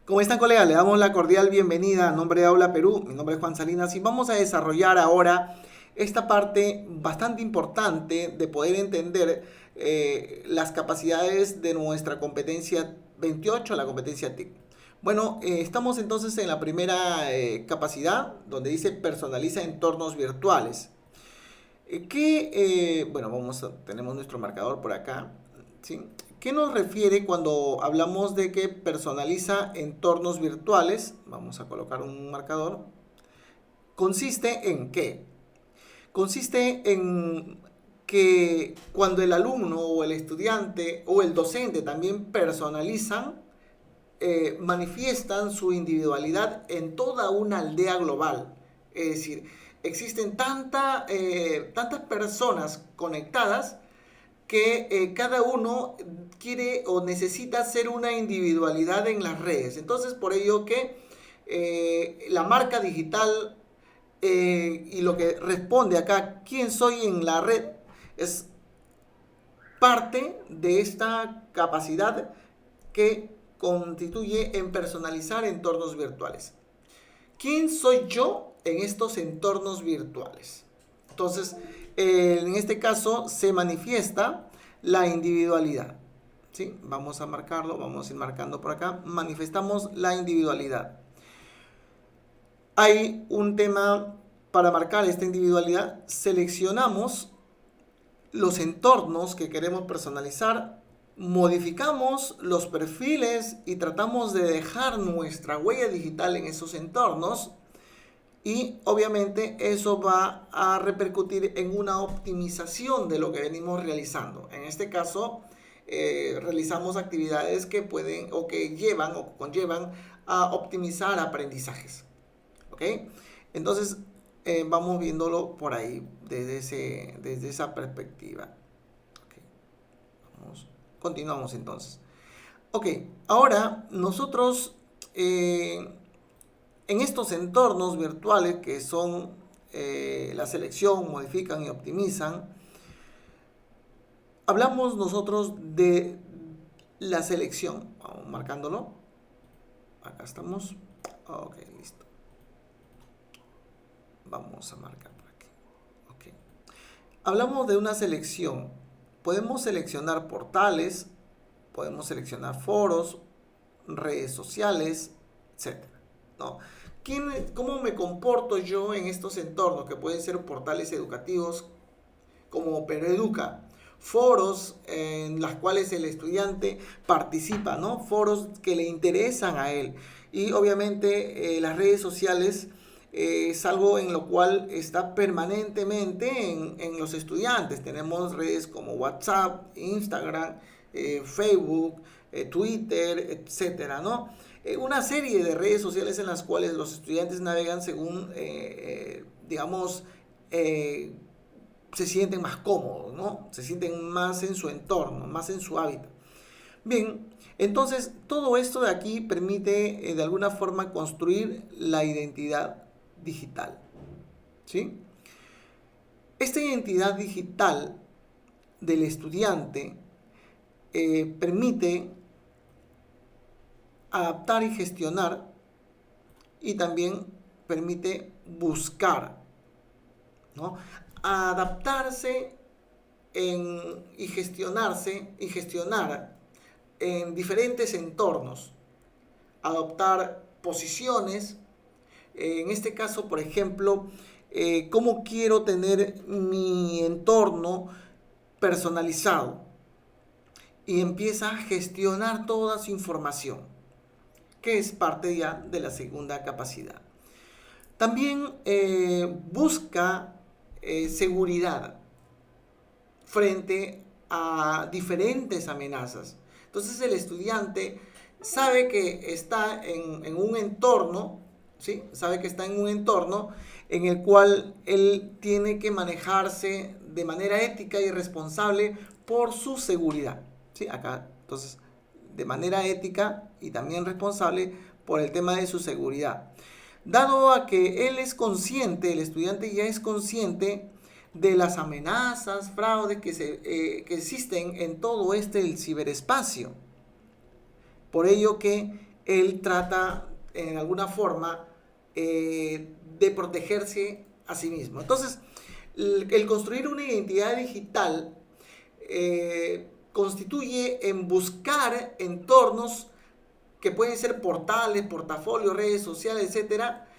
¿Cómo están, colegas? Le damos la cordial bienvenida a nombre de Aula Perú. Mi nombre es Juan Salinas y vamos a desarrollar ahora esta parte bastante importante de poder entender las capacidades de nuestra competencia 28, la competencia TIC. Bueno, estamos entonces en la primera capacidad donde dice personaliza entornos virtuales. Bueno, tenemos nuestro marcador por acá, ¿sí? ¿Qué nos refiere cuando hablamos de que personaliza entornos virtuales? Vamos a colocar un marcador. ¿Consiste en qué? Consiste en que cuando el alumno o el estudiante o el docente también personalizan, manifiestan su individualidad en toda una aldea global. Es decir, existen tantas personas conectadas que cada uno quiere o necesita ser una individualidad en las redes. Entonces, por ello que la marca digital y lo que responde acá, quién soy en la red, es parte de esta capacidad que constituye en personalizar entornos virtuales. ¿Quién soy yo en estos entornos virtuales? Entonces, en este caso se manifiesta la individualidad. ¿Sí? Vamos a marcarlo, vamos a ir marcando por acá. Manifestamos la individualidad. Hay un tema para marcar esta individualidad. Seleccionamos los entornos que queremos personalizar, modificamos los perfiles y tratamos de dejar nuestra huella digital en esos entornos. Y obviamente eso va a repercutir en una optimización de lo que venimos realizando. En este caso, realizamos actividades que pueden o que llevan o conllevan a optimizar aprendizajes. ¿Ok? Entonces, vamos viéndolo por ahí, desde esa perspectiva. Okay. Continuamos entonces. Ok, ahora nosotros... en estos entornos virtuales que son la selección, modifican y optimizan, hablamos nosotros de la selección. Vamos marcándolo. Acá estamos. Ok, listo. Vamos a marcar por aquí. Okay. Hablamos de una selección. Podemos seleccionar portales, podemos seleccionar foros, redes sociales, etc. ¿No? ¿Cómo me comporto yo en estos entornos que pueden ser portales educativos como Peroeduca? Foros en los cuales el estudiante participa, ¿no? Foros que le interesan a él. Y obviamente las redes sociales es algo en lo cual está permanentemente en los estudiantes. Tenemos redes como WhatsApp, Instagram, Facebook, Twitter, etcétera, ¿no? Una serie de redes sociales en las cuales los estudiantes navegan según, digamos, se sienten más cómodos, ¿no? Se sienten más en su entorno, más en su hábitat. Bien, entonces todo esto de aquí permite de alguna forma construir la identidad digital, ¿sí? Esta identidad digital del estudiante permite adaptar y gestionar y también permite buscar, ¿no? Adaptarse y gestionarse y gestionar en diferentes entornos, adoptar posiciones, en este caso, por ejemplo, cómo quiero tener mi entorno personalizado y empieza a gestionar toda su información, que es parte ya de la segunda capacidad. También busca seguridad frente a diferentes amenazas. Entonces el estudiante sabe que está en un entorno, ¿sí? Sabe que está en un entorno en el cual él tiene que manejarse de manera ética y responsable por su seguridad, ¿sí? Acá, entonces, de manera ética y también responsable por el tema de su seguridad. Dado a que él es consciente, el estudiante ya es consciente de las amenazas, fraudes que existen en todo el ciberespacio. Por ello que él trata en alguna forma de protegerse a sí mismo. Entonces, el construir una identidad digital constituye en buscar entornos que pueden ser portales, portafolios, redes sociales, etcétera,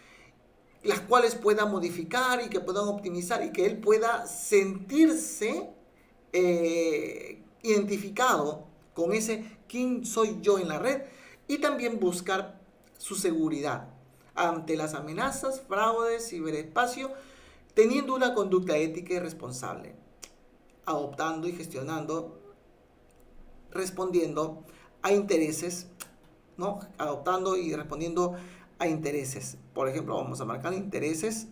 las cuales pueda modificar y que puedan optimizar y que él pueda sentirse identificado con ese quién soy yo en la red, y también buscar su seguridad ante las amenazas, fraudes, ciberespacio, teniendo una conducta ética y responsable, adoptando y gestionando, respondiendo a intereses, ¿no? Adoptando y respondiendo a intereses. Por ejemplo, vamos a marcar intereses,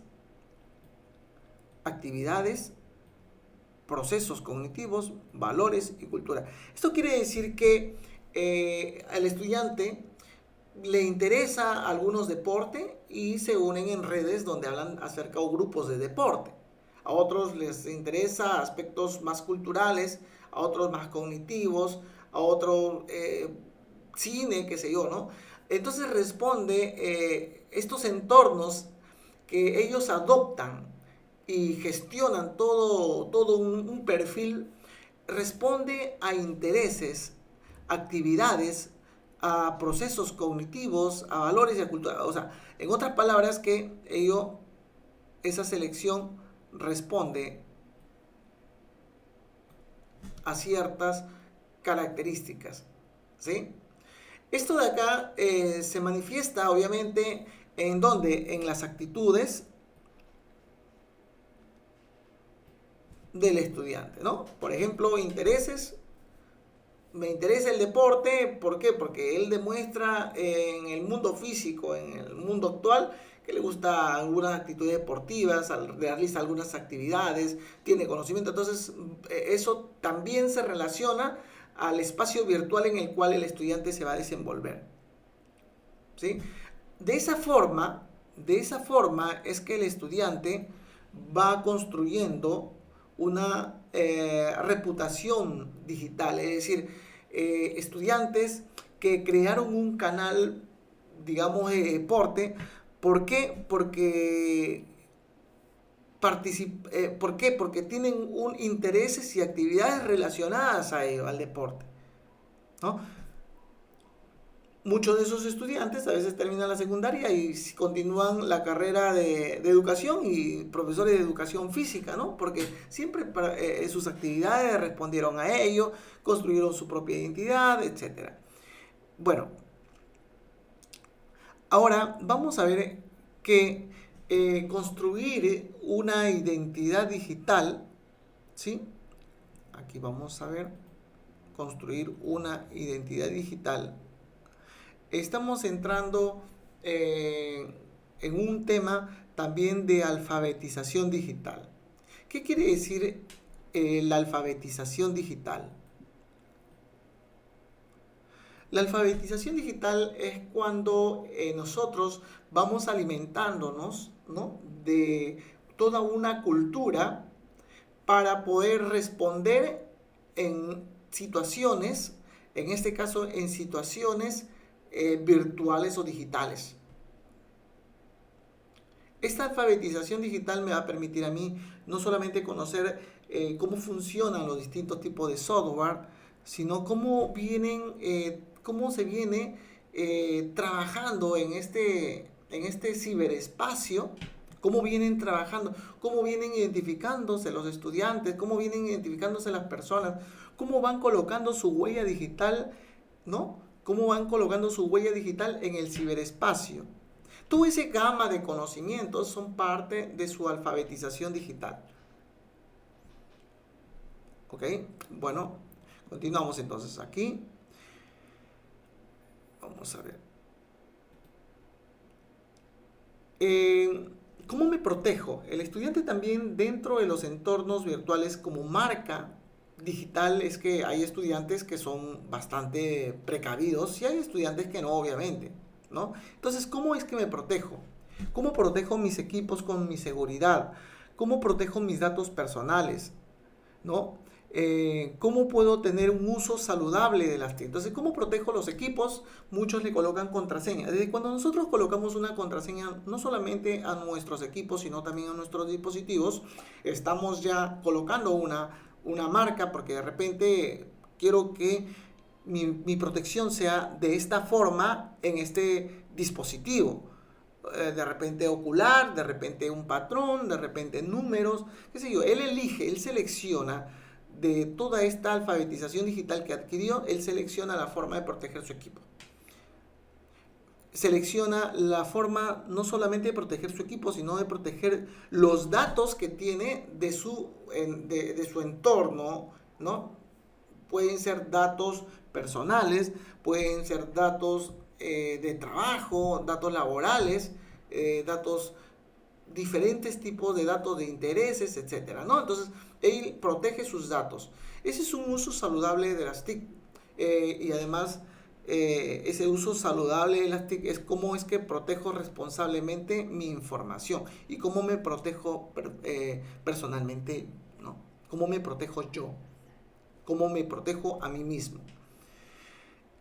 actividades, procesos cognitivos, valores y cultura. Esto quiere decir que al estudiante le interesa algunos deportes y se unen en redes donde hablan acerca o grupos de deporte. A otros les interesa aspectos más culturales, a otros más cognitivos, a otros cine, qué sé yo, ¿no? Entonces responde estos entornos que ellos adoptan y gestionan todo un perfil, responde a intereses, actividades, a procesos cognitivos, a valores y a cultura. O sea, en otras palabras, que esa selección responde a ciertas características, ¿sí? Esto de acá se manifiesta obviamente en donde, en las actitudes del estudiante, ¿no? Por ejemplo, intereses. Me interesa el deporte, ¿por qué? Porque él demuestra en el mundo físico, en el mundo actual, que le gusta algunas actitudes deportivas, realiza algunas actividades, tiene conocimiento. Entonces, eso también se relaciona al espacio virtual en el cual el estudiante se va a desenvolver, ¿sí? De esa forma es que el estudiante va construyendo una reputación digital, es decir, estudiantes que crearon un canal, digamos, de deporte. ¿Por qué? ¿Por qué? Porque tienen intereses y actividades relacionadas a ello, al deporte, ¿no? Muchos de esos estudiantes a veces terminan la secundaria y continúan la carrera de educación y profesores de educación física, ¿no? Porque siempre sus actividades respondieron a ello, construyeron su propia identidad, etc. Bueno, ahora vamos a ver que construir una identidad digital, ¿sí? Aquí vamos a ver, construir una identidad digital. Estamos entrando en un tema también de alfabetización digital. ¿Qué quiere decir la alfabetización digital? La alfabetización digital es cuando nosotros vamos alimentándonos, ¿no?, de toda una cultura para poder responder en situaciones, en este caso en situaciones virtuales o digitales. Esta alfabetización digital me va a permitir a mí no solamente conocer cómo funcionan los distintos tipos de software, sino cómo se viene trabajando en este ciberespacio, cómo vienen trabajando, cómo vienen identificándose los estudiantes, cómo vienen identificándose las personas, cómo van colocando su huella digital, ¿no? Cómo van colocando su huella digital en el ciberespacio. Toda esa gama de conocimientos son parte de su alfabetización digital. ¿Ok? Bueno, continuamos entonces aquí. Vamos a ver. ¿Cómo me protejo? El estudiante también, dentro de los entornos virtuales, como marca digital, es que hay estudiantes que son bastante precavidos y hay estudiantes que no, obviamente, ¿no? Entonces, ¿cómo es que me protejo? ¿Cómo protejo mis equipos con mi seguridad? ¿Cómo protejo mis datos personales? ¿No? ¿Cómo puedo tener un uso saludable de las TIC? Entonces, ¿cómo protejo los equipos? Muchos le colocan contraseña. Desde cuando nosotros colocamos una contraseña, no solamente a nuestros equipos, sino también a nuestros dispositivos, estamos ya colocando una marca, porque de repente quiero que mi protección sea de esta forma en este dispositivo. De repente ocular, de repente un patrón, de repente números, qué sé yo. Él elige, él selecciona de toda esta alfabetización digital que adquirió, él selecciona la forma de proteger su equipo. Selecciona la forma no solamente de proteger su equipo, sino de proteger los datos que tiene de su entorno, ¿no? Pueden ser datos personales, pueden ser datos de trabajo, datos laborales, datos, diferentes tipos de datos de intereses, etcétera, ¿no? Entonces, él protege sus datos. Ese es un uso saludable de las TIC. Y además, ese uso saludable de las TIC es cómo es que protejo responsablemente mi información y cómo me protejo personalmente, ¿no? Cómo me protejo yo, cómo me protejo a mí mismo.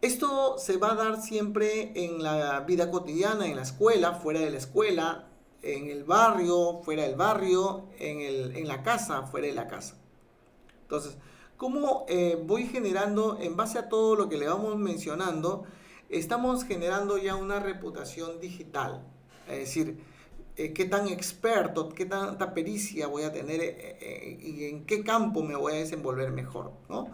Esto se va a dar siempre en la vida cotidiana, en la escuela, fuera de la escuela, en el barrio, fuera del barrio, en la casa, fuera de la casa. Entonces, ¿cómo voy generando, en base a todo lo que le vamos mencionando, estamos generando ya una reputación digital? Es decir, qué tan experto, qué tanta pericia voy a tener y en qué campo me voy a desenvolver mejor, ¿no?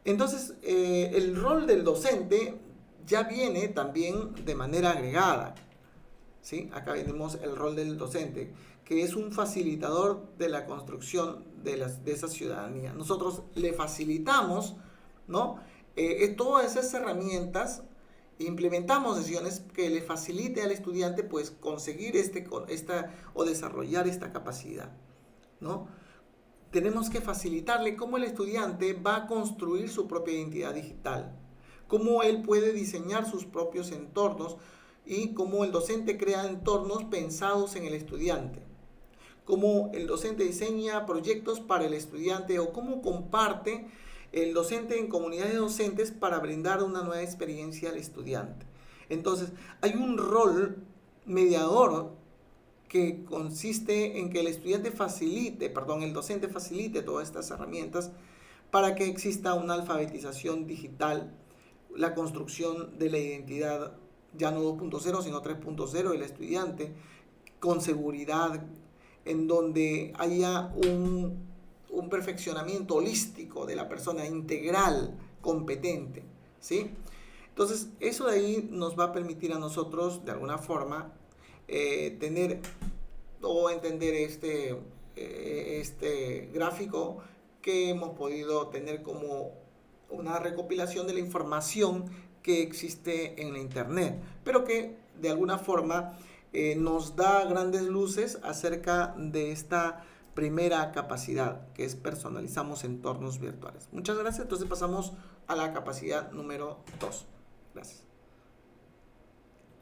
Entonces, el rol del docente ya viene también de manera agregada, ¿sí? Acá tenemos el rol del docente, que es un facilitador de la construcción de esa ciudadanía. Nosotros le facilitamos, ¿no? Todas esas herramientas, implementamos sesiones que le facilite al estudiante pues conseguir o desarrollar esta capacidad, ¿no? Tenemos que facilitarle cómo el estudiante va a construir su propia identidad digital, cómo él puede diseñar sus propios entornos y cómo el docente crea entornos pensados en el estudiante, cómo el docente diseña proyectos para el estudiante o cómo comparte el docente en comunidades de docentes para brindar una nueva experiencia al estudiante. Entonces, hay un rol mediador que consiste en que el docente facilite todas estas herramientas para que exista una alfabetización digital, la construcción de la identidad ya no 2.0 sino 3.0 del estudiante, con seguridad, en donde haya un perfeccionamiento holístico de la persona, integral, competente, ¿sí? Entonces, eso de ahí nos va a permitir a nosotros, de alguna forma, tener o entender este gráfico que hemos podido tener como una recopilación de la información que existe en la internet, pero que de alguna forma nos da grandes luces acerca de esta primera capacidad, que es personalizamos entornos virtuales. Muchas gracias. Entonces pasamos a la capacidad número 2. Gracias.